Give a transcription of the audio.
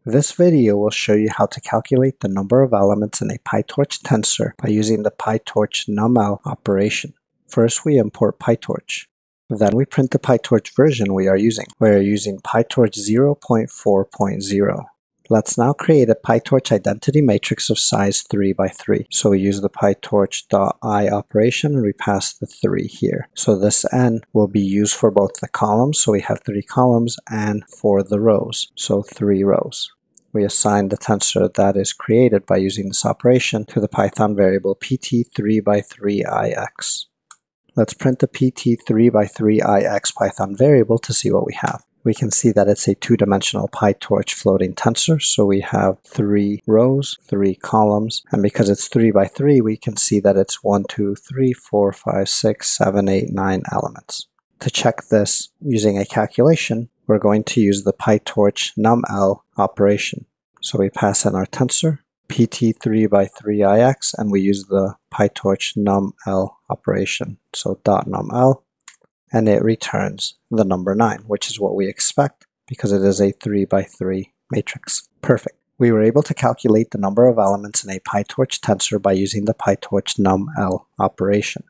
This video will show you how to calculate the number of elements in a PyTorch tensor by using the PyTorch numl operation. First, we import PyTorch. Then we print the PyTorch version we are using. We are using PyTorch 0.4.0. Let's now create a PyTorch identity matrix of size 3 by 3. So we use the PyTorch.I operation and we pass the 3 here. So this n will be used for both the columns, so we have 3 columns, and for the rows, so 3 rows. We assign the tensor that is created by using this operation to the Python variable pt3 by 3ix. Let's print the pt3 by 3ix Python variable to see what we have. We can see that it's a two-dimensional PyTorch floating tensor, so we have 3 rows, 3 columns, and because it's 3 by 3, we can see that it's 1, 2, 3, 4, 5, 6, 7, 8, 9 elements. To check this using a calculation, we're going to use the PyTorch numl operation. So we pass in our tensor, pt3 by 3ix, and we use the PyTorch numl operation, so .numl. And it returns the number 9, which is what we expect because it is a 3 by 3 matrix. Perfect. We were able to calculate the number of elements in a PyTorch tensor by using the PyTorch numl operation.